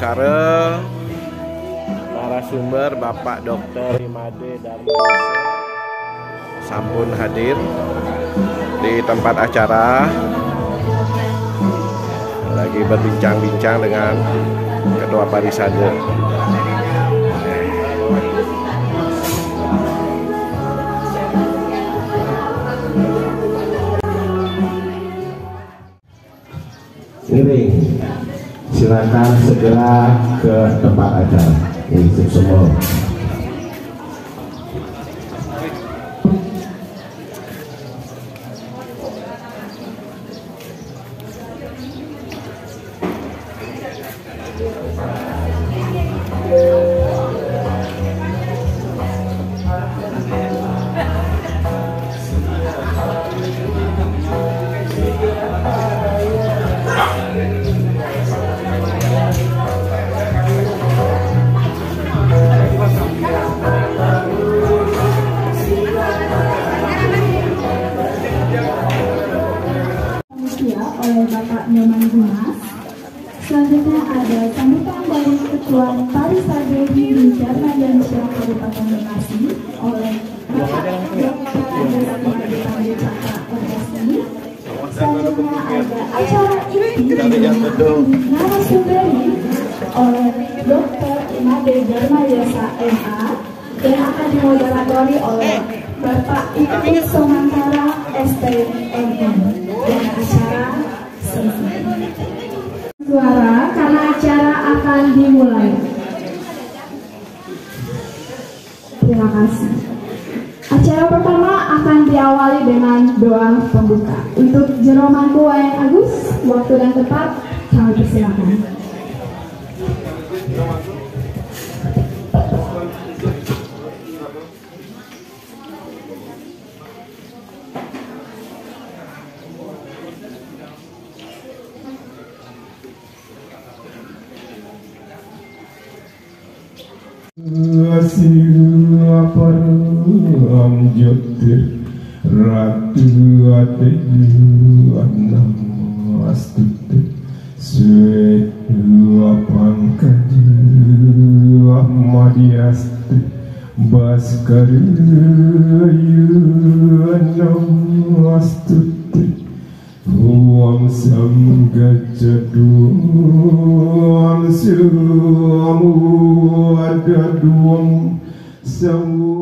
Karel, narasumber Bapak Dr. Imade Darmawisa sampun hadir di tempat acara, lagi berbincang-bincang dengan Ketua Parisade. Ini silakan segera ke tempat acara. Ini semua. Oleh Bapak Nyoman Gumas. Selanjutnya ada sambutan dari Ketua Parisade Hindu Darmadiansyah Kabupaten Bekasi oleh Bapak Dr. Imade OSI. Selanjutnya ada acara inti narasumbernya oleh Dr. Imade Darmawisa MA yang akan dimoderatori oleh Bapak Ibu Somantara STMM dan acara suara karena acara akan dimulai. Terima kasih. Acara pertama akan diawali dengan doa pembuka. Untuk Jeromanku Wayan Agus, waktu dan tempat kami persilakan. Ratu Adeyu Anamastute Svetu Apangkaju Ahmadiaste Baskaru Anamastute Om Samgajadu Om Samu Adadu Om Samu.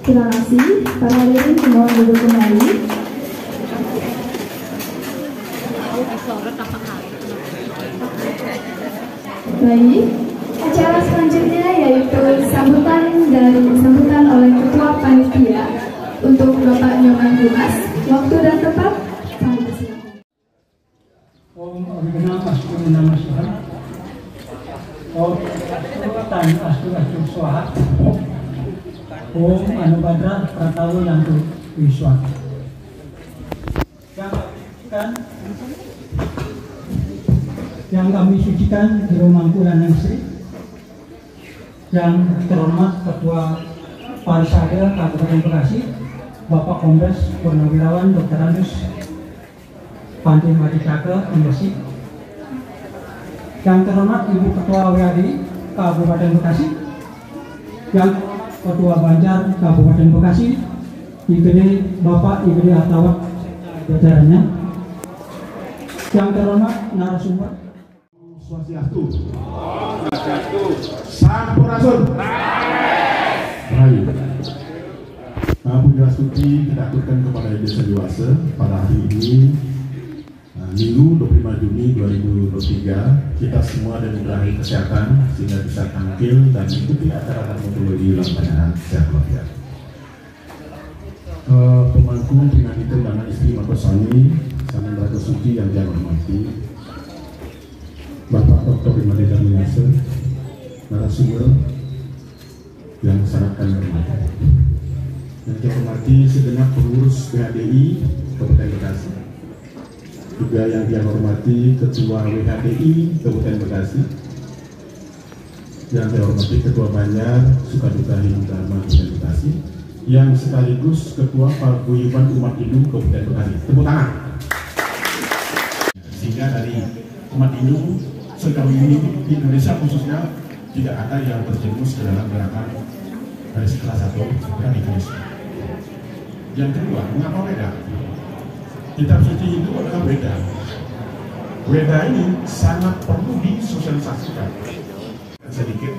Terima kasih. Para hadirin mohon duduk kembali. Baik, acara selanjutnya yaitu sambutan oleh Ketua Panitia untuk Bapak Nyoman Gumas. Waktu dan tempat kami persilakan. Om Abhidhamma Astu Nama Swaha. Om Tan Astu Astu Swaha. Om Anubhadra Pratawo Yantu Wiswa. Yang kami sucikan Jero Mangku dan Sri, yang terhormat Ketua Parisade Kabupaten Bekasi, Bapak Kombes Purnawirawan Dr. Andus Panti Madicake, MSc. Yang terhormat Ibu Ketua WADI Kabupaten Bekasi, yang Ketua Banjar Kabupaten Bekasi, IGD Bapak IGD Atawat jajarannya, yang terhormat narasumber. Swastiastu. Sampurasun. Rahayu. Puji Suci kita aturkan kepada Yang Desa Dewasa pada hari ini, Minggu 25 Juni 2023, kita semua diberi kesehatan sehingga bisa tampil dan mengikuti acara dermatologi layanan sehat walafiat. Pemangku pimpinan itu dan istri Makosani, Saman Raja Suci yang saya hormati, Bapak Dr. Imade Darmiase, narasumber yang sangat kami hormati. Yang saya hormati segenap pengurus PHDI Kabupaten Bekasi, juga yang dia hormati Ketua WHDI Kabupaten Bekasi, yang saya hormati Ketua Banjar Sukaduka Hindu Dharma Kabupaten Bekasi, yang sekaligus Ketua Paguyuban Umat Hindu Kabupaten Bekasi. Tepuk tangan. Sehingga dari umat Hindu sejauh ini di Indonesia khususnya tidak ada yang terjerumus ke dalam gerakan garis kelas 1 dan Indonesia. Yang kedua, mengapa Weda? Kitab suci itu adalah Weda. Weda ini sangat perlu disosialisasikan. Sedikit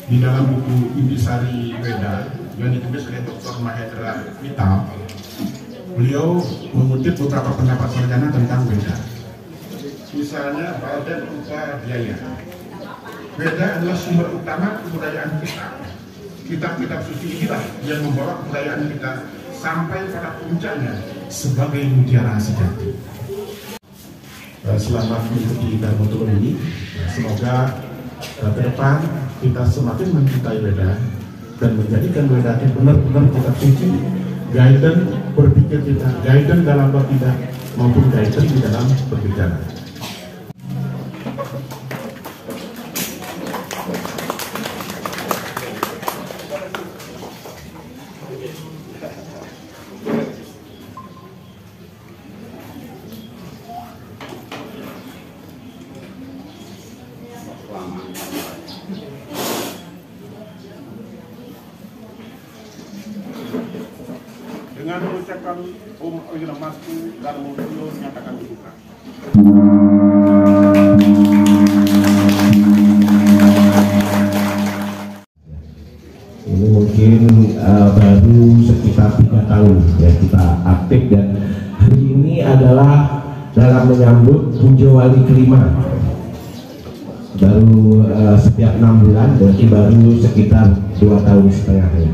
di dalam buku Intisari Weda yang ditulis oleh Dr. Mahendra Mittal, beliau mengutip beberapa pendapat sarjana tentang Weda. Misalnya Balden Upadhyaya. Weda adalah sumber utama kebudayaan kita. Kitab-kitab suci inilah yang membawa kebudayaan kita sampai pada puncaknya sebagai mutiara sejati. Selamat mengikuti dermatologi ini. Semoga ke depan kita semakin mencintai Weda dan menjadikan Weda itu benar-benar kitab suci, guidance berpikir kita, guidance dalam bertindak maupun guidance di dalam berbicara. Dengan mengucapkan Namastu dan Mulyo nyatakan dibuka. Ini mungkin baru sekitar 3 tahun ya kita aktif, dan hari ini adalah dalam menyambut Pujo Wali kelima. Baru setiap 6 bulan, berarti baru sekitar 2 tahun setengah ya.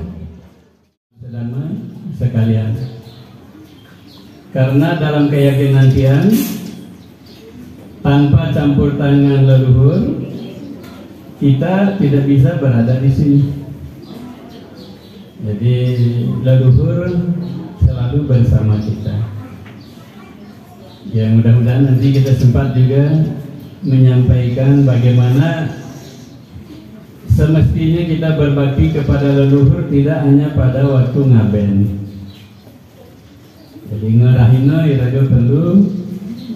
Sekalian, karena dalam keyakinan Tian, tanpa campur tangan leluhur kita tidak bisa berada di sini. Jadi leluhur selalu bersama kita. Ya, mudah-mudahan nanti kita sempat juga menyampaikan bagaimana semestinya kita berbakti kepada leluhur tidak hanya pada waktu ngaben. Jadi ngerahina iraga perlu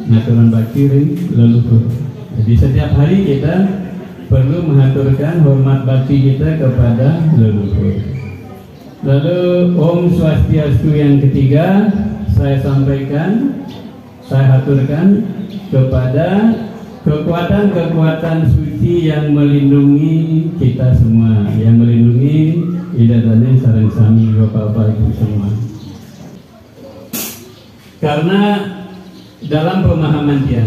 ngaturan bakti leluhur. Jadi setiap hari kita perlu mengaturkan hormat bakti kita kepada leluhur. Lalu Om Swastiastu yang ketiga saya sampaikan, saya aturkan kepada kekuatan-kekuatan suci yang melindungi kita semua, yang melindungi idadane sareng sami Bapak-bapak Ibu semua. Karena dalam pemahaman dia,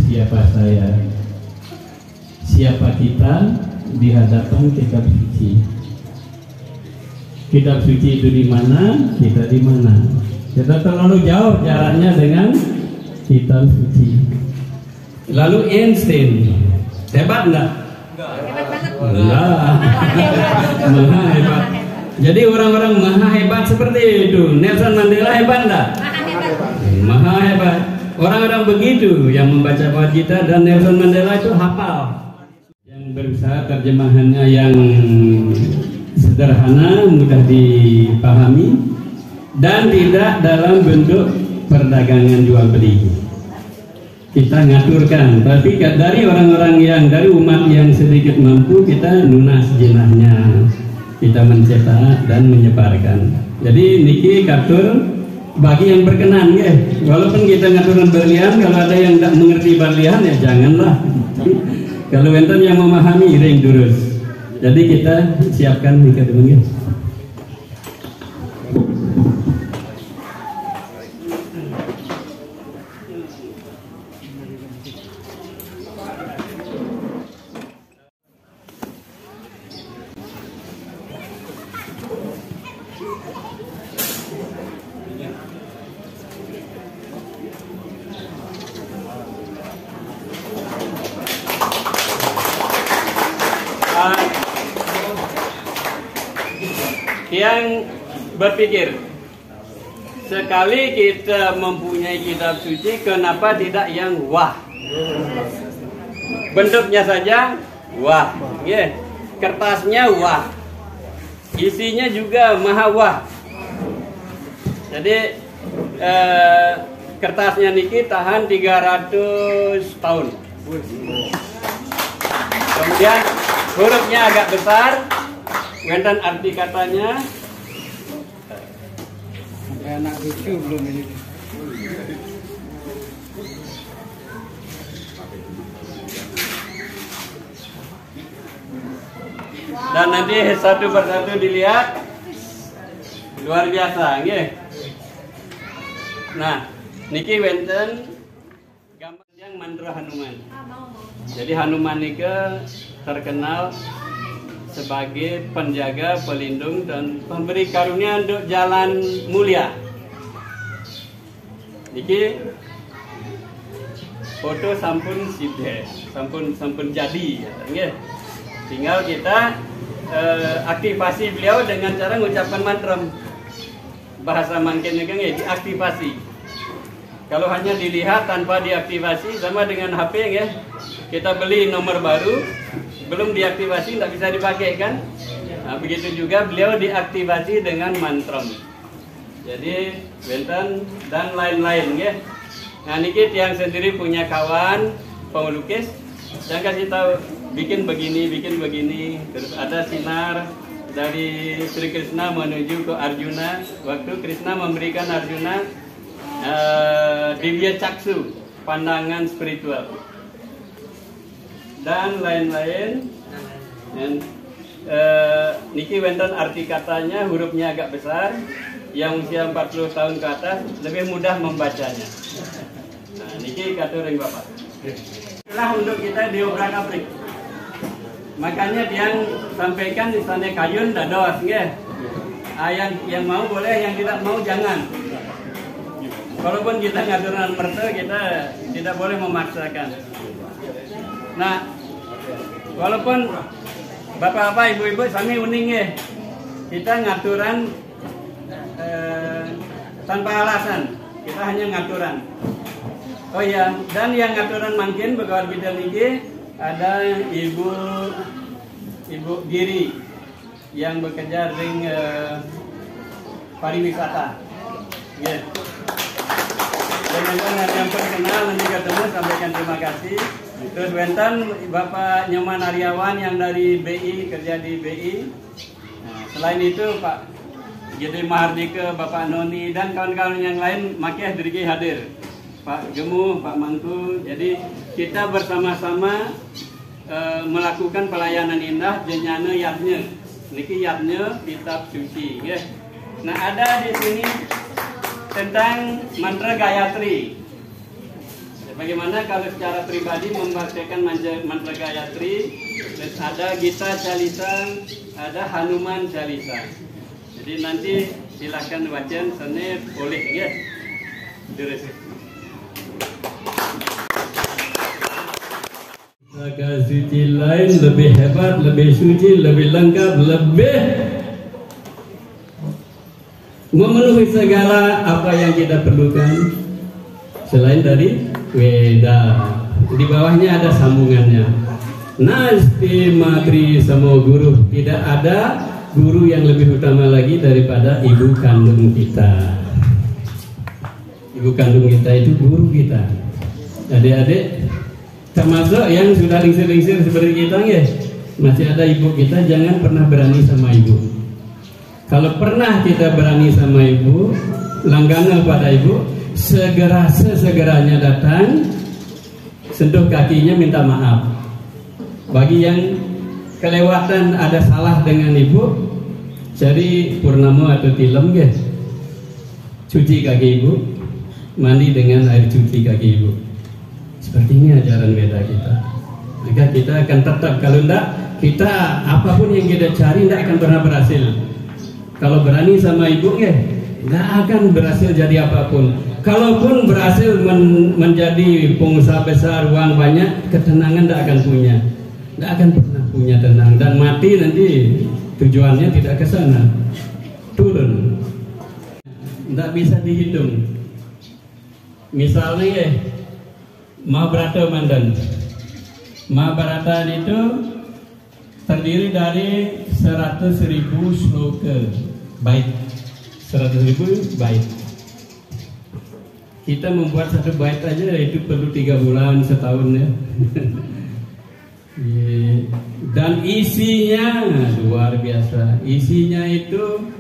siapa saya, siapa kita di hadapan kitab suci. Kitab suci itu di mana, kita di mana. Kita terlalu jauh jaraknya dengan kitab suci. Lalu Einstein, hebat enggak? Enggak. Maha hebat. Jadi orang-orang maha hebat seperti itu. Nelson Mandela hebat enggak? Maha hebat. Orang-orang begitu yang membaca Bhagavad dan Nelson Mandela itu hafal. Yang berusaha terjemahannya yang sederhana, mudah dipahami, dan tidak dalam bentuk perdagangan jual beli. Kita ngaturkan, tapi dari orang-orang yang dari umat yang sedikit mampu, kita lunas jenahnya, kita mencetak dan menyebarkan. Jadi niki katur bagi yang berkenan ya. Walaupun kita ngaturan berlian, kalau ada yang tidak mengerti berlian ya janganlah. Kalau enten yang memahami ring durus. Jadi kita siapkan nika demikian. Yang berpikir, sekali kita mempunyai kitab suci, kenapa tidak yang wah? Bentuknya saja wah, yeah. Kertasnya wah, isinya juga maha wah. Jadi kertasnya niki tahan 300 tahun. Kemudian hurufnya agak besar. Wenten arti katanya anak cucu belum ini. Dan nanti satu persatu dilihat, luar biasa, nggih. Nah, niki wenten gambar yang mantra Hanuman. Jadi Hanuman nika terkenal sebagai penjaga, pelindung, dan pemberi karunia untuk jalan mulia. Niki foto sampun sibe, sampun jadi, ya. Tinggal kita aktivasi beliau dengan cara mengucapkan mantra. Bahasa mangkennya kan diaktivasi. Kalau hanya dilihat tanpa diaktivasi, sama dengan HP ya. Kita beli nomor baru, belum diaktivasi tidak bisa dipakai kan? Nah, begitu juga beliau diaktivasi dengan mantra. Jadi wenten dan lain-lain ya. Nah niki tiang sendiri punya kawan pelukis, yang kasih tahu bikin begini, terus ada sinar dari Sri Krishna menuju ke Arjuna. Waktu Krishna memberikan Arjuna divya caksu, pandangan spiritual, dan lain-lain. Dan niki wenten arti katanya, hurufnya agak besar. Yang usia 40 tahun ke atas lebih mudah membacanya. Nah niki katuring Bapak. Itulah untuk kita diobrak-abrik. Makanya yang sampaikan di sana kayun dados nggih. Yang mau boleh, yang tidak mau jangan. Walaupun kita ngaturan mertu, kita tidak boleh memaksakan. Nah, walaupun bapak-bapak, ibu-ibu sami uning nggih. Kita ngaturan tanpa alasan, kita hanya ngaturan. Oh ya, dan yang ngaturan mungkin begawat kita niki ada ibu Giri yang bekerja ring pariwisata. Yeah. Dengan yang terkenal nanti ketemu, sampaikan terima kasih. Terus wenten Bapak Nyoman Aryawan yang dari BI, kerja di BI. Nah, selain itu Pak Gede Mahardika, Bapak Noni, dan kawan-kawan yang lain makanya diri hadir. Pak Gemu, Pak Mangku. Jadi kita bersama-sama melakukan pelayanan indah jenyana yatnya. Niki yatnya kitab suci, ya. Nah, ada di sini tentang mantra Gayatri. Bagaimana kalau secara pribadi membacakan mantra Gayatri, dan ada Gita Calisa, ada Hanuman Calisa. Jadi nanti silahkan bacaan sana boleh ya. Terus. Maka suci lain lebih hebat, lebih suci, lebih lengkap, lebih memenuhi segala apa yang kita perlukan selain dari Weda. Di bawahnya ada sambungannya. Nasti matri samo guru, tidak ada guru yang lebih utama lagi daripada ibu kandung kita. Ibu kandung kita itu guru kita. Adik-adik, termasuk yang sudah lingsir-lingsir seperti kita ya, masih ada ibu kita, jangan pernah berani sama ibu. Kalau pernah kita berani sama ibu, langganan pada ibu, segeranya datang, sentuh kakinya minta maaf. Bagi yang kelewatan ada salah dengan ibu, cari purnama atau tilem ya, cuci kaki ibu, mandi dengan air cuci kaki ibu. Seperti ini ajaran Weda kita. Maka kita akan tetap, kalau enggak, kita apapun yang kita cari enggak akan pernah berhasil. Kalau berani sama ibu ya, enggak akan berhasil jadi apapun. Kalaupun berhasil menjadi pengusaha besar, uang banyak, ketenangan enggak akan punya. Enggak akan pernah punya tenang, dan mati nanti tujuannya tidak ke sana. Turun. Enggak bisa dihitung. Misalnya ya, Mahabharata Mandan. Mahabharata itu terdiri dari 100.000 sloka bait. 100.000 bait. Kita membuat satu bait aja itu perlu 3 bulan, setahun ya. Dan isinya luar biasa. Isinya itu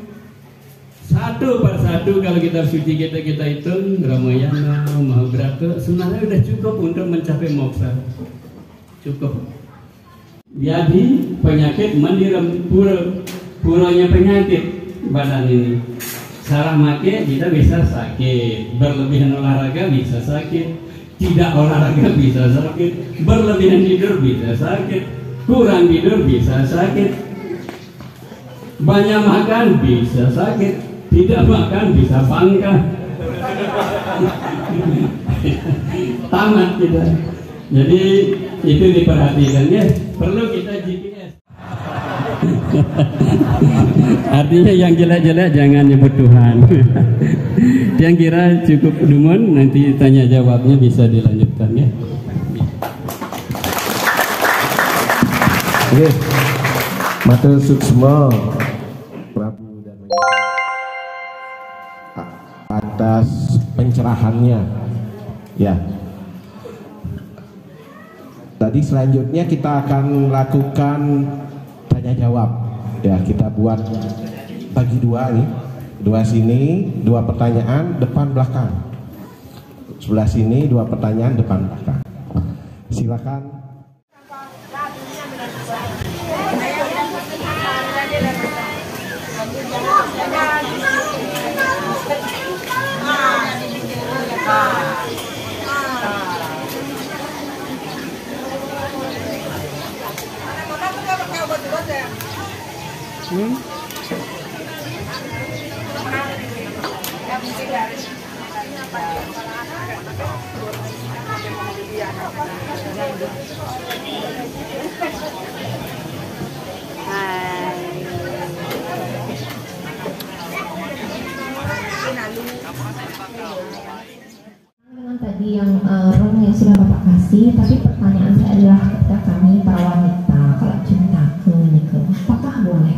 satu per satu kalau kita suci kita hitung Ramayana, Mahabharata sebenarnya sudah cukup untuk mencapai moksa. Cukup. Jadi penyakit mendiram puranya penyakit badan ini. Salah make kita bisa sakit, berlebihan olahraga bisa sakit, tidak olahraga bisa sakit, berlebihan tidur bisa sakit, kurang tidur bisa sakit, banyak makan bisa sakit, tidak makan bisa bangka. Tamat kita. Jadi itu diperhatikan ya. Perlu kita GPS. Artinya yang jelek-jelek jangan nyebut Tuhan. Yang kira cukup dumun, nanti tanya jawabnya bisa dilanjutkan ya. Oke, matur suksma Prabu dan atas pencerahannya. Ya. Tadi selanjutnya kita akan lakukan tanya jawab. Ya, kita buat bagi dua nih. Dua sini, 2 pertanyaan depan belakang. Sebelah sini 2 pertanyaan depan belakang. Silakan. Dengan tadi yang rong yang sudah Bapak kasih, tapi pertanyaan saya adalah kepada kami para wanita, kalau cinta ke menikah, apakah boleh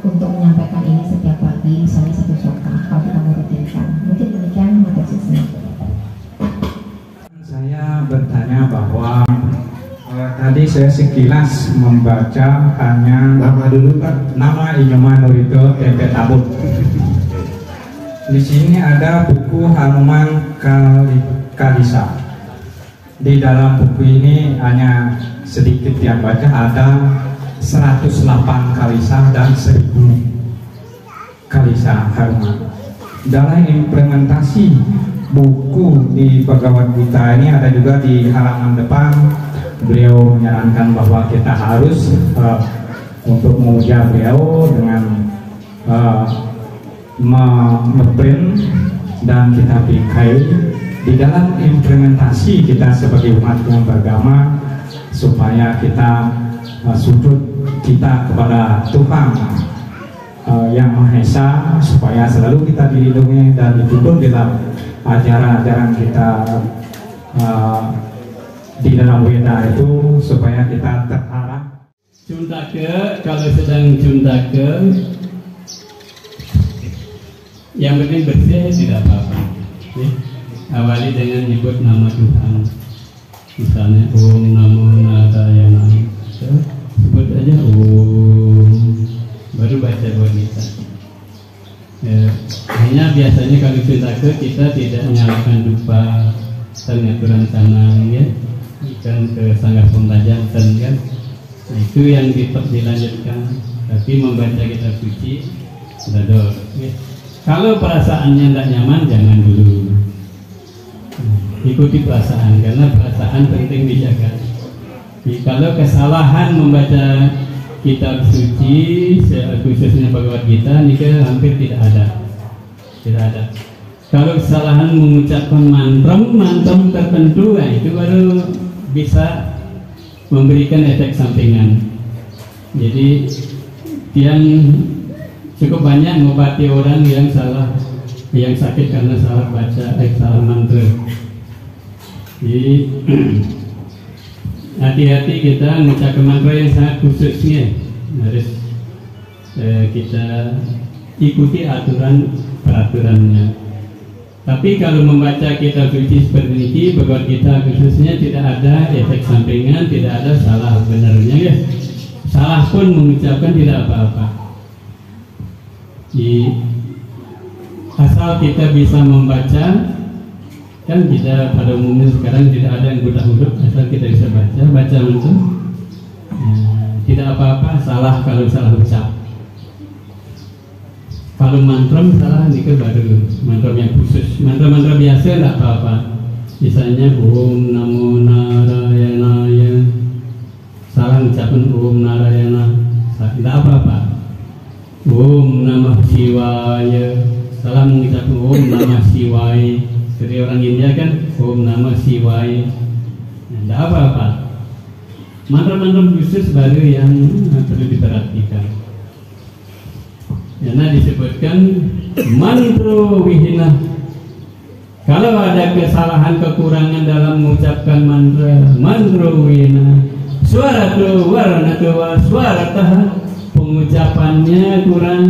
untuk menyampaikan ini setiap pagi, misalnya 1 slokah, kalau kita merutinkan? Mungkin demikian materi sesungguhnya. Saya bertanya bahwa tadi saya sekilas membaca hanya Nama dulu Pak. nama Inyoman Nurito Tempe Tabut. Di sini ada buku Hanuman Kalisa. Di dalam buku ini hanya sedikit yang baca, ada 108 kalisa dan 1000 kalisa Hanuman. Dalam implementasi buku di Bhagavad Gita ini ada juga di halaman depan, beliau menyarankan bahwa kita harus untuk memuja beliau dengan memprint dan kita bingkai di dalam implementasi kita sebagai umat yang beragama, supaya kita sujud kita kepada Tuhan yang Maha Esa, supaya selalu kita dilindungi dan dituntun dalam ajaran-ajaran kita di dalam Weda itu, supaya kita terarah. Cuntake, kalau sedang cuntake, yang penting bersih tidak apa-apa. Awali dengan nyebut nama Tuhan. Misalnya Om Namo Narayana. Sebut aja Om, baru baca wanita. Hanya biasanya kalau cuntake kita tidak nyalakan dupa, pengaturan tangan ya, kan ke sanggah pembelajaran kan. Nah, itu yang dilanjutkan. Tapi membaca kitab suci dador. Ya. Kalau perasaannya tidak nyaman, jangan dulu. Ikuti perasaan, karena perasaan penting dijaga. Kalau kesalahan membaca kitab suci, khususnya Bhagavad Gita, ini hampir tidak ada. Tidak ada. Kalau kesalahan mengucapkan mantra tertentu, itu baru bisa memberikan efek sampingan. Jadi yang cukup banyak mengobati orang yang salah, yang sakit karena salah baca, salah mantra. Jadi hati-hati kita mengucapkan mantra yang sangat khususnya harus kita ikuti peraturannya. Tapi kalau membaca kitab suci seperti ini, Bhagavad Gita khususnya tidak ada efek sampingan, tidak ada salah benarnya ya. Salah pun mengucapkan tidak apa-apa. Asal kita bisa membaca, kan kita pada umumnya sekarang tidak ada yang buta huruf, asal kita bisa baca itu tidak apa-apa. Salah kalau salah ucap. Kalau mantra salah ini baru mantra yang khusus. Mantra biasa tidak apa-apa. Misalnya Om Namo Narayana, salah ucapan Om Narayana, tidak apa-apa. Om Namah Shivaya, salah mengucapkan Om Namah Shivaya. Dari orang India kan Om Namah Shivaya, tidak apa-apa. Mantra-mantra khusus baru yang perlu diperhatikan. Karena disebutkan mantra wihina. Kalau ada kesalahan kekurangan dalam mengucapkan mantra wihina, suara tu warna tu suara taha, pengucapannya kurang,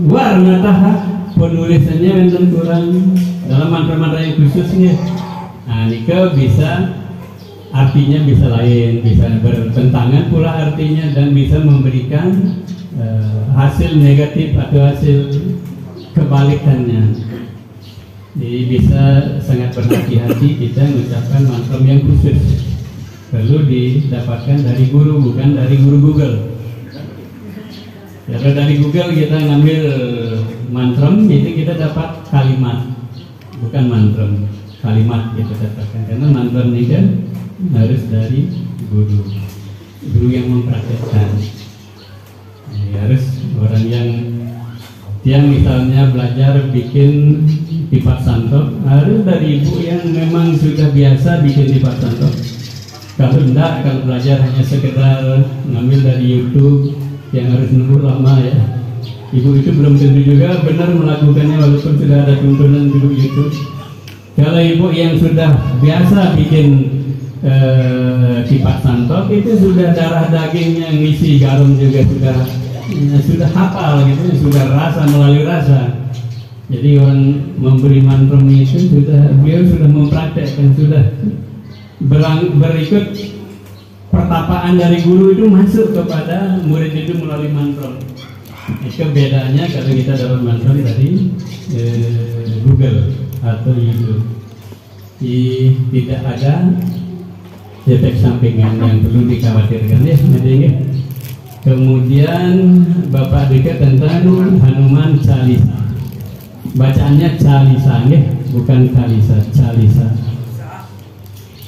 warna taha, penulisannya memang kurang dalam mantra-mantra yang khususnya. Nah, nikah bisa artinya bisa lain, bisa bertentangan pula artinya dan bisa memberikan hasil negatif atau hasil kebalikannya. Jadi bisa sangat berhati-hati kita mengucapkan mantra yang khusus. Perlu didapatkan dari guru, bukan dari guru Google. Kalau dari Google kita ngambil mantra, itu kita dapat kalimat, bukan mantra. Kalimat kita dapatkan, karena mantra ini kan harus dari guru yang mempraktekkan. Harus orang yang misalnya belajar bikin lipat santop, harus dari ibu yang memang sudah biasa bikin lipat santop. Kalau enggak, kalau belajar hanya sekedar ngambil dari YouTube yang harus nunggu lama ya, ibu itu belum tentu juga benar melakukannya walaupun sudah ada tuntunan di YouTube. Kalau ibu yang sudah biasa bikin lipat santop, itu sudah darah dagingnya ngisi garam juga sudah hafal gitu, sudah rasa melalui rasa. Jadi orang memberi mantra itu beliau sudah mempraktekkan, sudah berikut pertapaan dari guru itu masuk kepada murid itu melalui mantra. Itu bedanya kalau kita dapat mantra dari Google atau YouTube. Tidak ada efek sampingan yang perlu dikhawatirkan ya, ya. Kemudian Bapak dekat tentang Hanuman Chalisa. Bacaannya Chalisa ya, bukan Kalisa, Chalisa.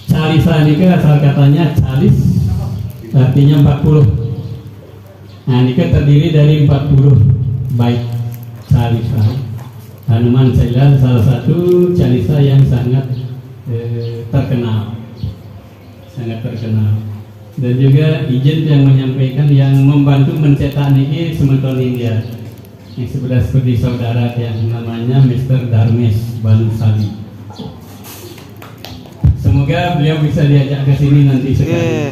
Chalisa ini asal katanya Chalis, artinya 40. Nah, ini terdiri dari 40 bait Chalisa. Hanuman Chalisa salah satu Chalisa yang sangat terkenal, sangat terkenal. Dan juga izin yang menyampaikan yang membantu mencetak ini sementon India yang sebelah seperti saudara yang namanya Mr. Dharmesh Bansali. Semoga beliau bisa diajak ke sini nanti sekali.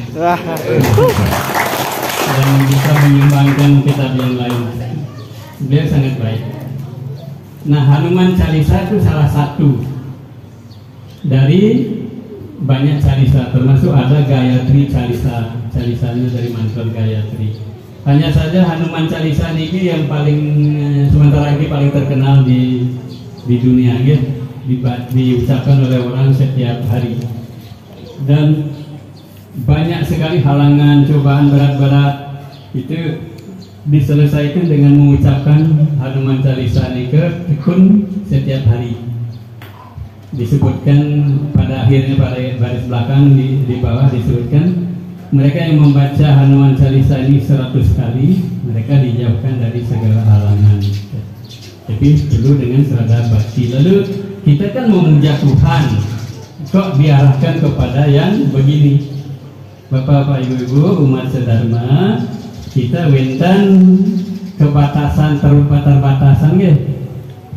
dan bisa menyumbangkan kitab yang lain. Beliau sangat baik. Nah, Hanuman Chalisa itu salah satu dari banyak Chalisa, termasuk ada Gayatri Chalisa. Chalisanya dari mantra Gayatri. Hanya saja Hanuman Chalisa ini yang paling sementara ini paling terkenal di dunia, ya, diucapkan oleh orang setiap hari. Dan banyak sekali halangan, cobaan berat-berat itu diselesaikan dengan mengucapkan Hanuman Chalisa ini ke tekun setiap hari. Disebutkan pada akhirnya pada baris belakang di bawah disebutkan mereka yang membaca Hanuman Chalisa ini 100 kali mereka dijauhkan dari segala halangan. Tapi perlu dengan serada bakti. Lalu kita kan memuja Tuhan, kok diarahkan kepada yang begini? Bapak-bapak, ibu-ibu, umat sedharma, kita wentan kebatasan terbatasan, ya.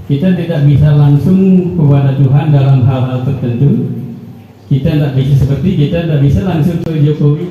Kita tidak bisa langsung kepada Tuhan dalam hal-hal tertentu. Kita tidak bisa langsung ke Jokowi.